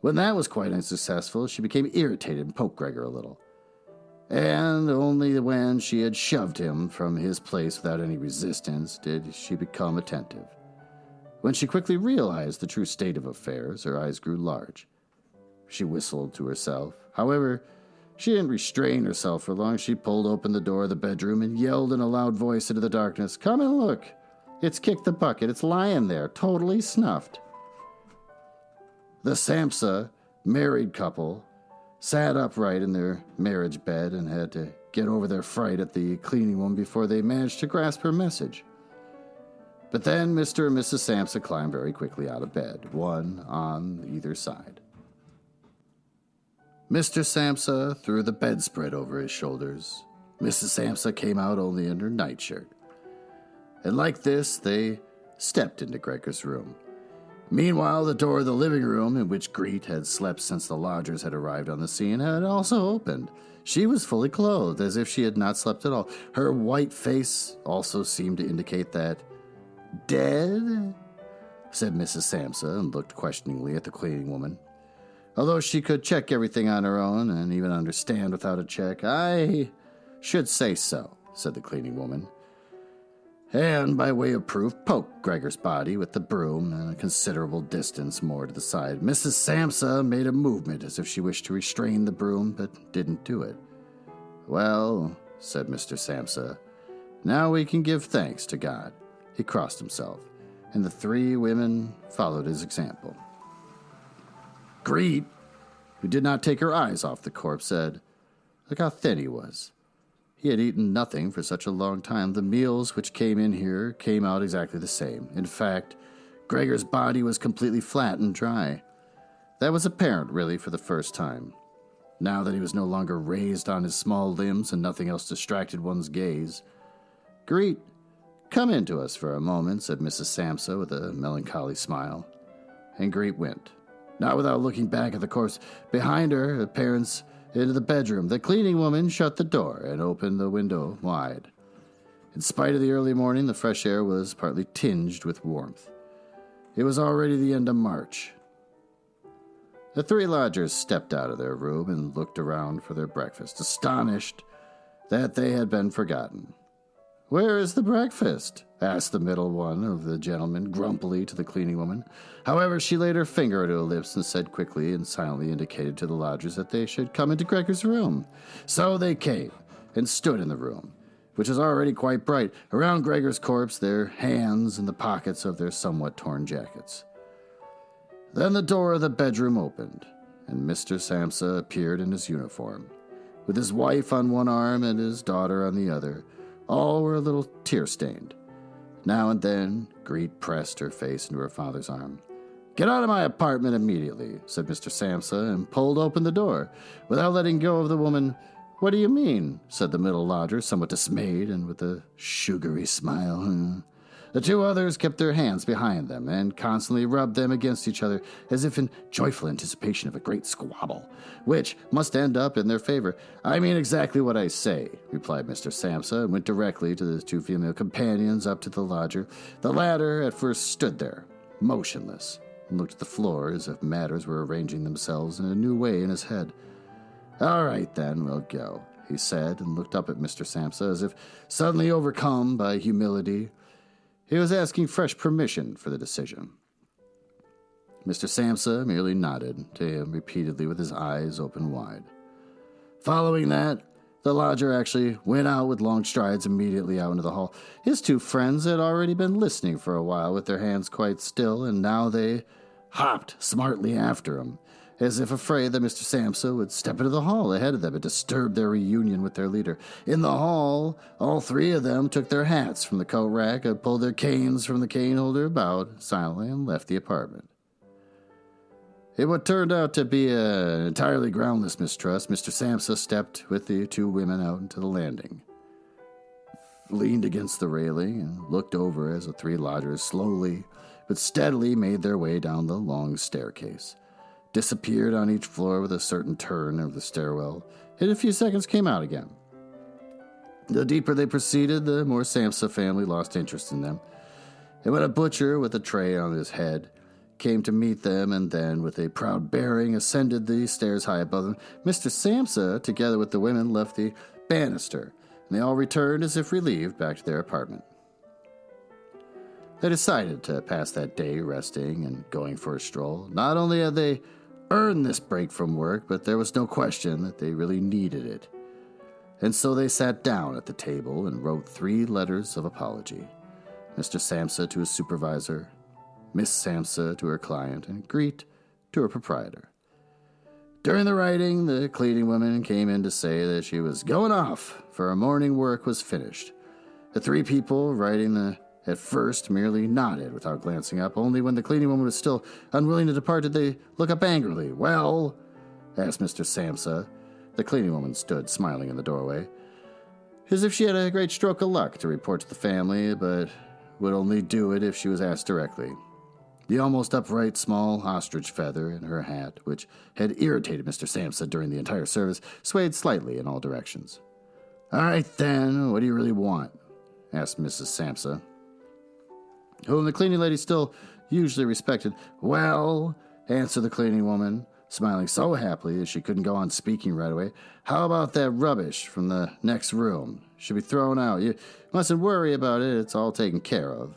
When that was quite unsuccessful, she became irritated and poked Gregor a little. And only when she had shoved him from his place without any resistance did she become attentive. When she quickly realized the true state of affairs, her eyes grew large. She whistled to herself. However, she didn't restrain herself for long. She pulled open the door of the bedroom and yelled in a loud voice into the darkness, "Come and look! It's kicked the bucket. It's lying there, totally snuffed." The Samsa, married couple, sat upright in their marriage bed and had to get over their fright at the cleaning woman before they managed to grasp her message. But then Mr. and Mrs. Samsa climbed very quickly out of bed, one on either side. Mr. Samsa threw the bedspread over his shoulders. Mrs. Samsa came out only in her nightshirt. And like this, they stepped into Gregor's room. Meanwhile, the door of the living room, in which Greet had slept since the lodgers had arrived on the scene, had also opened. She was fully clothed, as if she had not slept at all. Her white face also seemed to indicate that, "Dead?" said Mrs. Samsa, and looked questioningly at the cleaning woman. Although she could check everything on her own, and even understand without a check, "I should say so," said the cleaning woman. And, by way of proof, poked Gregor's body with the broom and a considerable distance more to the side. Mrs. Samsa made a movement as if she wished to restrain the broom, but didn't do it. "Well," said Mr. Samsa, "now we can give thanks to God." He crossed himself, and the three women followed his example. Greet, who did not take her eyes off the corpse, said, "Look how thin he was. He had eaten nothing for such a long time. The meals which came in here came out exactly the same. In fact, Gregor's body was completely flat and dry. That was apparent, really, for the first time. Now that he was no longer raised on his small limbs and nothing else distracted one's gaze. Greet, come in to us for a moment," said Mrs. Samsa with a melancholy smile. And Greet went, not without looking back at the corpse. Behind her appearance into the bedroom, the cleaning woman shut the door and opened the window wide. In spite of the early morning, the fresh air was partly tinged with warmth. It was already the end of March. The three lodgers stepped out of their room and looked around for their breakfast, astonished that they had been forgotten. "Where is the breakfast?" asked the middle one of the gentlemen grumpily to the cleaning woman. However, she laid her finger to her lips and said quickly and silently indicated to the lodgers that they should come into Gregor's room. So they came and stood in the room, which was already quite bright, around Gregor's corpse, their hands in the pockets of their somewhat torn jackets. Then the door of the bedroom opened, and Mr. Samsa appeared in his uniform, with his wife on one arm and his daughter on the other. All were a little tear-stained. Now and then, Greet pressed her face into her father's arm. "Get out of my apartment immediately," said Mr. Samsa, and pulled open the door. Without letting go of the woman, "What do you mean?" said the middle lodger, somewhat dismayed and with a sugary smile. The two others kept their hands behind them and constantly rubbed them against each other as if in joyful anticipation of a great squabble, which must end up in their favor. "I mean exactly what I say," replied Mr. Samsa, and went directly to the two female companions up to the lodger. The latter at first stood there, motionless, and looked at the floor as if matters were arranging themselves in a new way in his head. "All right, then, we'll go," he said, and looked up at Mr. Samsa as if suddenly overcome by humility. He was asking fresh permission for the decision. Mr. Samsa merely nodded to him repeatedly with his eyes open wide. Following that, the lodger actually went out with long strides immediately out into the hall. His two friends had already been listening for a while with their hands quite still, and now they hopped smartly after him. as if afraid that Mr. Samsa would step into the hall ahead of them and disturb their reunion with their leader. In the hall, all three of them took their hats from the coat rack and pulled their canes from the cane holder, bowed silently, and left the apartment. In what turned out to be an entirely groundless mistrust, Mr. Samsa stepped with the two women out into the landing, leaned against the railing, and looked over as the three lodgers slowly but steadily made their way down the long staircase, disappeared on each floor with a certain turn of the stairwell, and in a few seconds came out again. The deeper they proceeded, the more Samsa family lost interest in them. And when a butcher with a tray on his head came to meet them, and then, with a proud bearing, ascended the stairs high above them, Mr. Samsa, together with the women, left the banister, and they all returned, as if relieved, back to their apartment. They decided to pass that day resting and going for a stroll. Not only had they earned this break from work, but there was no question that they really needed it. And so they sat down at the table and wrote 3 letters of apology. Mr. Samsa to his supervisor, Miss Samsa to her client, and Greet to her proprietor. During the writing, the cleaning woman came in to say that she was going off, for her morning work was finished. The 3 people writing at first merely nodded without glancing up. Only when the cleaning woman was still unwilling to depart did they look up angrily. "Well?" asked Mr. Samsa. The cleaning woman stood smiling in the doorway, as if she had a great stroke of luck to report to the family, but would only do it if she was asked directly. The almost upright small ostrich feather in her hat, which had irritated Mr. Samsa during the entire service, swayed slightly in all directions. "All right, then, what do you really want?" asked Mrs. Samsa, whom the cleaning lady still usually respected. "Well," answered the cleaning woman, smiling so happily that she couldn't go on speaking right away, "how about that rubbish from the next room? Should be thrown out. You mustn't worry about it. It's all taken care of."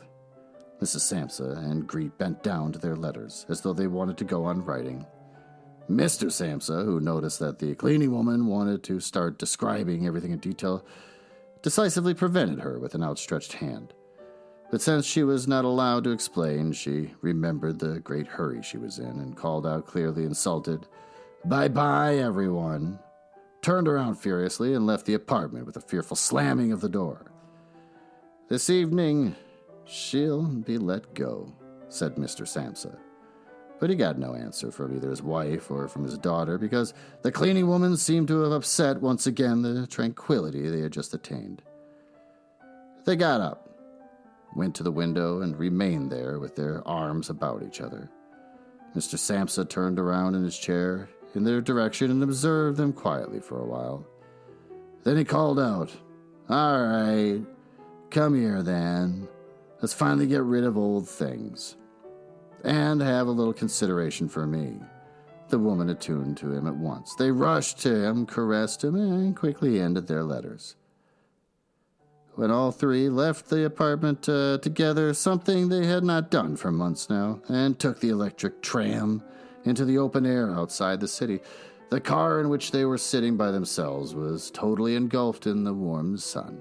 Mrs. Samsa and Greet bent down to their letters, as though they wanted to go on writing. Mr. Samsa, who noticed that the cleaning woman wanted to start describing everything in detail, decisively prevented her with an outstretched hand. But since she was not allowed to explain, she remembered the great hurry she was in and called out clearly insulted, "Bye-bye, everyone," turned around furiously and left the apartment with a fearful slamming of the door. "This evening, she'll be let go," said Mr. Samsa. But he got no answer from either his wife or from his daughter, because the cleaning woman seemed to have upset once again the tranquility they had just attained. They got up, went to the window, and remained there with their arms about each other. Mr. Samsa turned around in his chair in their direction and observed them quietly for a while. Then he called out, "All right, come here then. Let's finally get rid of old things. And have a little consideration for me." The woman attuned to him at once. They rushed to him, caressed him, and quickly ended their letters. When all 3 left the apartment together, something they had not done for months now, and took the electric tram into the open air outside the city. The car in which they were sitting by themselves was totally engulfed in the warm sun.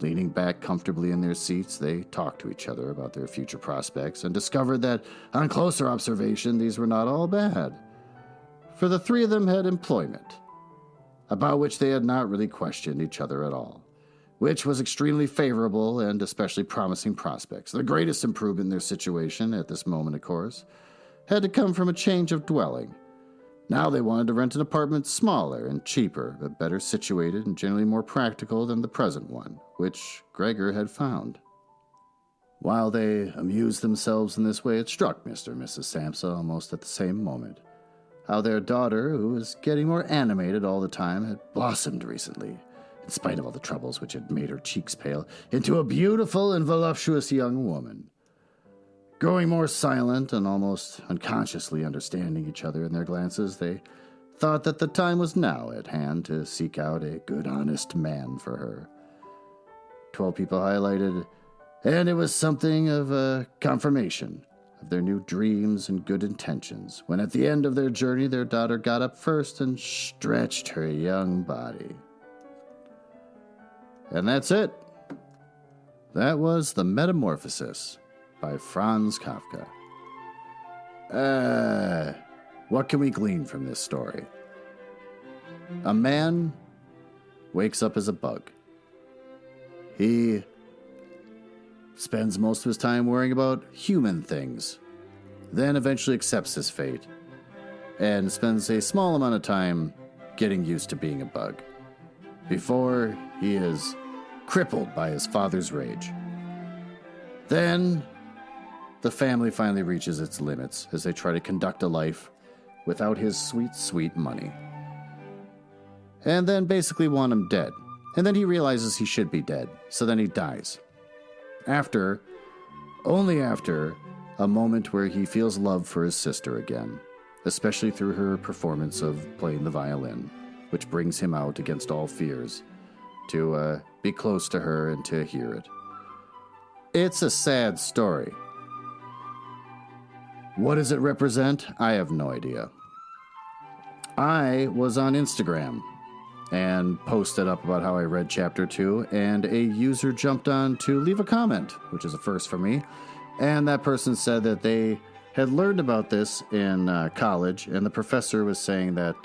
Leaning back comfortably in their seats, they talked to each other about their future prospects and discovered that, on closer observation, these were not all bad. For the 3 of them had employment, about which they had not really questioned each other at all, which was extremely favorable and especially promising prospects. The greatest improvement in their situation at this moment, of course, had to come from a change of dwelling. Now they wanted to rent an apartment smaller and cheaper, but better situated and generally more practical than the present one, which Gregor had found. While they amused themselves in this way, it struck Mr. and Mrs. Samsa almost at the same moment how their daughter, who was getting more animated all the time, had blossomed recently, in spite of all the troubles which had made her cheeks pale, into a beautiful and voluptuous young woman. Growing more silent and almost unconsciously understanding each other in their glances, they thought that the time was now at hand to seek out a good, honest man for her. 12 people highlighted, and it was something of a confirmation of their new dreams and good intentions, when at the end of their journey their daughter got up first and stretched her young body. And that's it. That was The Metamorphosis by Franz Kafka. What can we glean from this story? A man wakes up as a bug. He spends most of his time worrying about human things, then eventually accepts his fate, and spends a small amount of time getting used to being a bug, before he is crippled by his father's rage. Then, the family finally reaches its limits as they try to conduct a life without his sweet, sweet money. And then basically want him dead. And then he realizes he should be dead, so then he dies. Only after, a moment where he feels love for his sister again, especially through her performance of playing the violin, which brings him out against all fears to be close to her and to hear it. It's a sad story. What does it represent? I have no idea. I was on Instagram and posted up about how I read chapter 2, and a user jumped on to leave a comment, which is a first for me, and that person said that they had learned about this in college, and the professor was saying that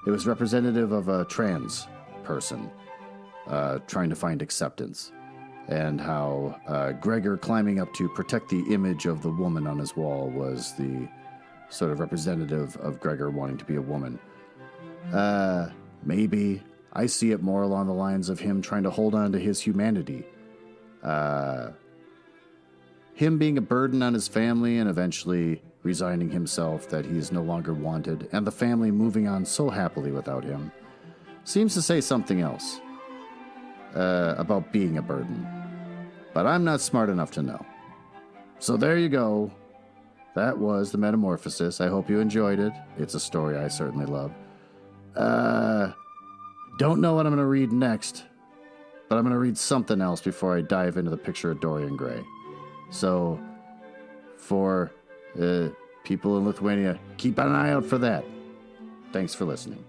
it was representative of a trans person trying to find acceptance, and how Gregor climbing up to protect the image of the woman on his wall was the sort of representative of Gregor wanting to be a woman. Maybe. I see it more along the lines of him trying to hold on to his humanity. Him being a burden on his family and eventually resigning himself that he is no longer wanted, and the family moving on so happily without him, seems to say something else about being a burden. But I'm not smart enough to know. So there you go. That was The Metamorphosis. I hope you enjoyed it. It's a story I certainly love. Don't know what I'm going to read next, but I'm going to read something else before I dive into the picture of Dorian Gray. So, for people in Lithuania, keep an eye out for that. Thanks for listening.